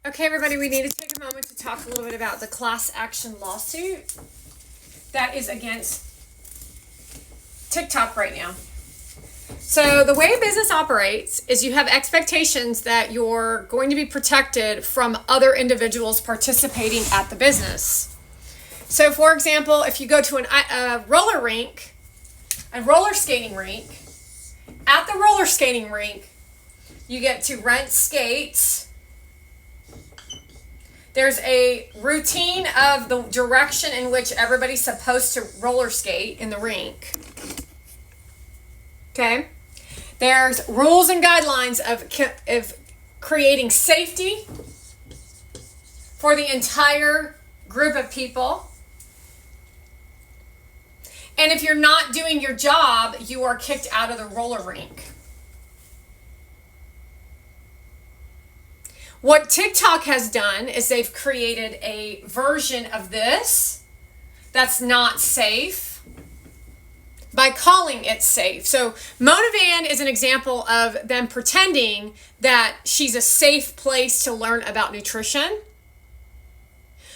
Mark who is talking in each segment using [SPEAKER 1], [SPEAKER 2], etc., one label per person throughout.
[SPEAKER 1] Okay, everybody, we need to take a moment to talk a little bit about the class action lawsuit that is against TikTok right now. So the way business operates is you have expectations that you're going to be protected from other individuals participating at the business. So for example, if you go to a roller rink, a roller skating rink, at the roller skating rink, you get to rent skates. There's a routine of the direction in which everybody's supposed to roller skate in the rink. Okay? There's rules and guidelines of creating safety for the entire group of people. And if you're not doing your job, you are kicked out of the roller rink. What TikTok has done is they've created a version of this that's not safe by calling it safe. So Mona Van is an example of them pretending that she's a safe place to learn about nutrition.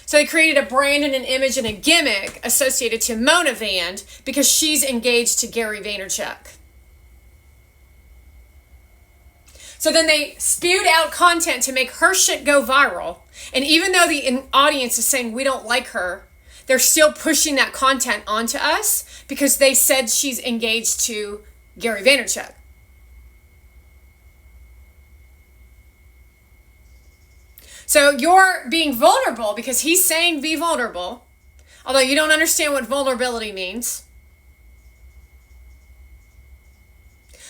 [SPEAKER 1] So they created a brand and an image and a gimmick associated to Mona Van because she's engaged to Gary Vaynerchuk. So then they spewed out content to make her shit go viral. And even though the audience is saying we don't like her, they're still pushing that content onto us because they said she's engaged to Gary Vaynerchuk. So you're being vulnerable because he's saying be vulnerable, although you don't understand what vulnerability means.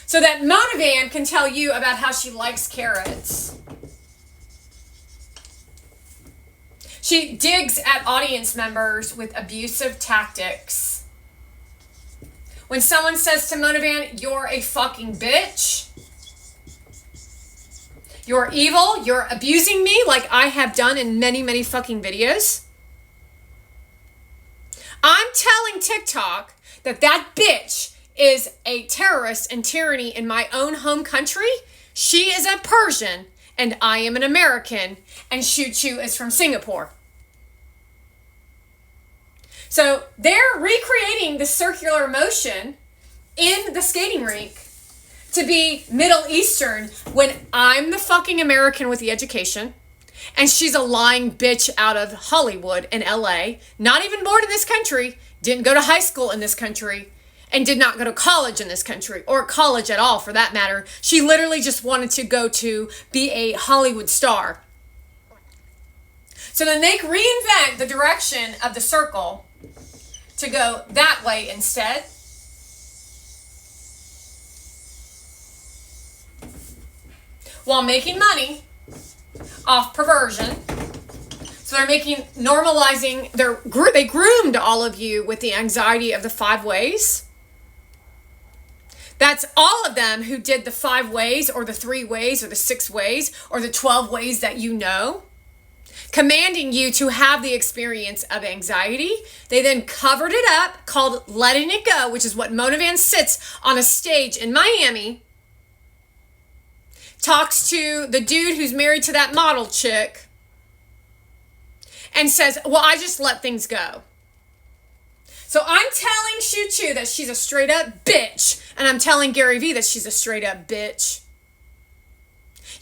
[SPEAKER 1] So that Mona Van can tell you about how she likes carrots. She digs at audience members with abusive tactics. When someone says to Mona Van, you're a fucking bitch, you're evil, you're abusing me like I have done in many, many fucking videos, I'm telling TikTok that bitch is a terrorist and tyranny in my own home country. She is a Persian and I am an American and Shoo Choo is from Singapore. So they're recreating the circular motion in the skating rink to be Middle Eastern when I'm the fucking American with the education and she's a lying bitch out of Hollywood in LA, not even born in this country, didn't go to high school in this country, and did not go to college in this country, or college at all for that matter. She literally just wanted to go to be a Hollywood star. So then they reinvent the direction of the circle to go that way instead. While making money off perversion. So they're normalizing, they groomed all of you with the anxiety of the 5 ways. That's all of them who did the 5 ways or the 3 ways or the 6 ways or the 12 ways that you know, commanding you to have the experience of anxiety. They then covered it up, called Letting It Go, which is what Mona Van sits on a stage in Miami, talks to the dude who's married to that model chick, and says, well, I just let things go. So I'm telling Shoo Choo that she's a straight up bitch, and I'm telling Gary Vee that she's a straight up bitch.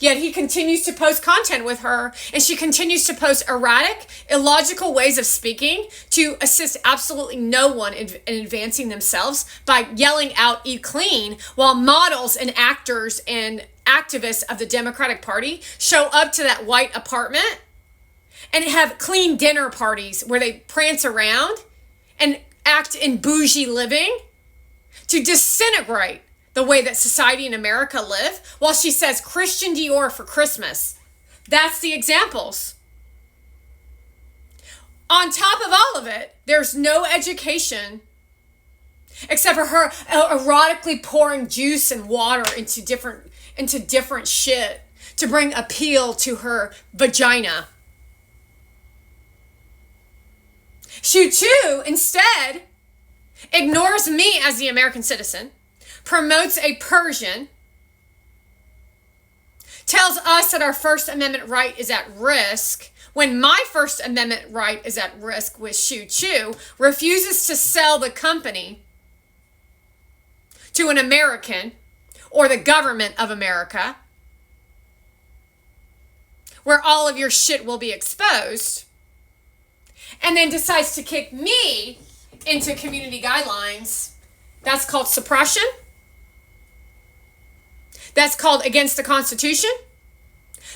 [SPEAKER 1] Yet he continues to post content with her, and she continues to post erratic, illogical ways of speaking to assist absolutely no one in advancing themselves by yelling out, eat clean, while models and actors and activists of the Democratic Party show up to that white apartment and have clean dinner parties where they prance around and act in bougie living to disintegrate the way that society in America live, while she says Christian Dior for Christmas. That's the examples. On top of all of it, there's no education except for her erotically pouring juice and water into different shit to bring appeal to her vagina. Shoo Choo instead ignores me as the American citizen, promotes a Persian, tells us that our First Amendment right is at risk, when my First Amendment right is at risk with Shoo Chew, refuses to sell the company to an American or the government of America, where all of your shit will be exposed, and then decides to kick me into community guidelines, that's called suppression. That's called against the Constitution.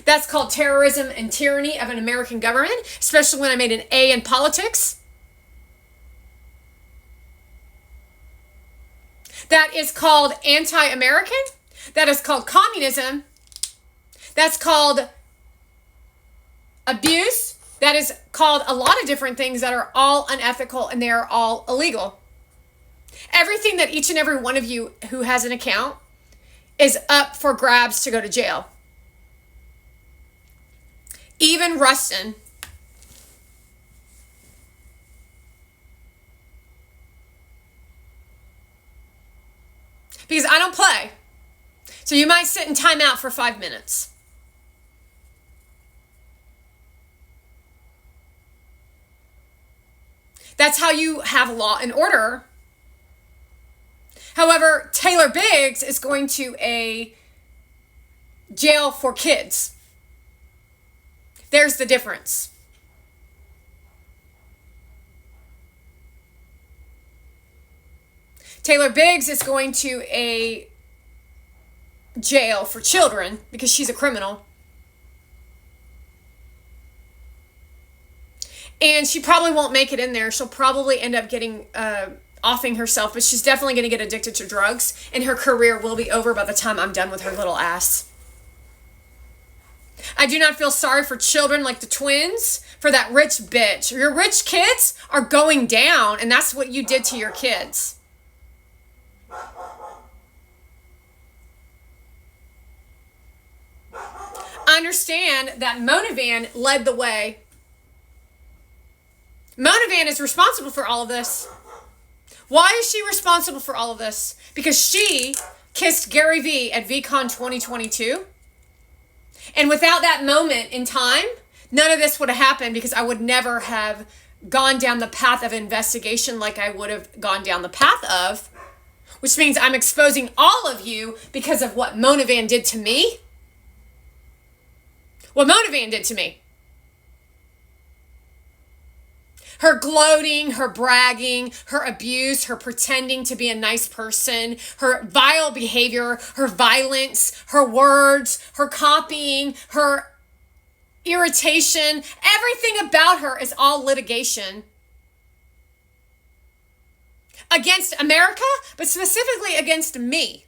[SPEAKER 1] That's called terrorism and tyranny of an American government, especially when I made an A in politics. That is called anti-American. That is called communism. That's called abuse. That is called a lot of different things that are all unethical and they are all illegal. Everything that each and every one of you who has an account is up for grabs to go to jail. Even Rustin. Because I don't play. So you might sit in timeout for 5 minutes. That's how you have law and order. However, Taylor Biggs is going to a jail for kids. There's the difference. Taylor Biggs is going to a jail for children because she's a criminal. And she probably won't make it in there. She'll probably end up getting offing herself, but she's definitely going to get addicted to drugs, and her career will be over by the time I'm done with her little ass. I do not feel sorry for children like the twins, for that rich bitch. Your rich kids are going down, and that's what you did to your kids. Understand that Monavon led the way. Monavon is responsible for all of this. Why is she responsible for all of this? Because she kissed Gary Vee at VCon 2022. And without that moment in time, none of this would have happened, because I would never have gone down the path of investigation like I would have gone down the path of, which means I'm exposing all of you because of what Monavon did to me. What Monavon did to me. Her gloating, her bragging, her abuse, her pretending to be a nice person, her vile behavior, her violence, her words, her copying, her irritation, everything about her is all litigation against America, but specifically against me.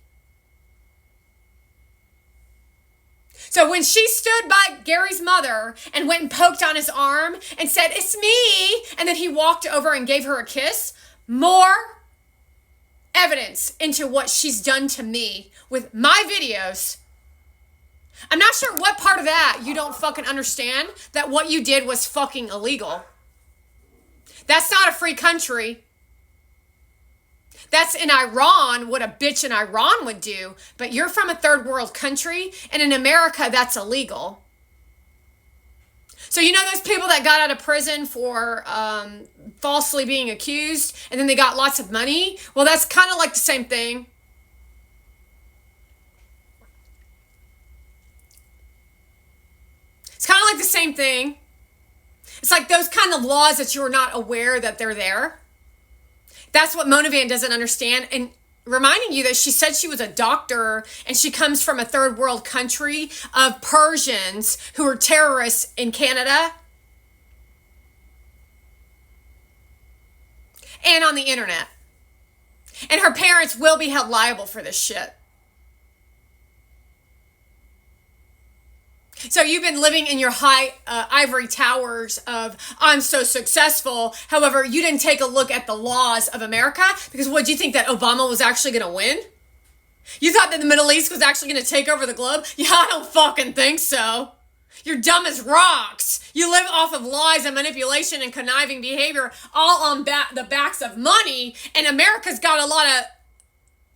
[SPEAKER 1] So when she stood by Gary's mother and went and poked on his arm and said, "It's me," and then he walked over and gave her a kiss, more evidence into what she's done to me with my videos. I'm not sure what part of that you don't fucking understand, that what you did was fucking illegal. That's not a free country. That's in Iran, what a bitch in Iran would do. But you're from a third world country, and in America, that's illegal. So you know those people that got out of prison for falsely being accused, and then they got lots of money? Well, that's kind of like the same thing. It's kind of like the same thing. It's like those kind of laws that you're not aware that they're there. That's what Monavon doesn't understand. And reminding you that she said she was a doctor and she comes from a third world country of Persians who are terrorists in Canada and on the internet. And her parents will be held liable for this shit. So you've been living in your high ivory towers of, I'm so successful. However, you didn't take a look at the laws of America, because what, do you think that Obama was actually going to win? You thought that the Middle East was actually going to take over the globe? Yeah, I don't fucking think so. You're dumb as rocks. You live off of lies and manipulation and conniving behavior, all on the backs of money. And America's got a lot of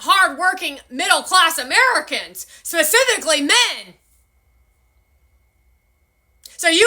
[SPEAKER 1] hardworking middle-class Americans, specifically men. So you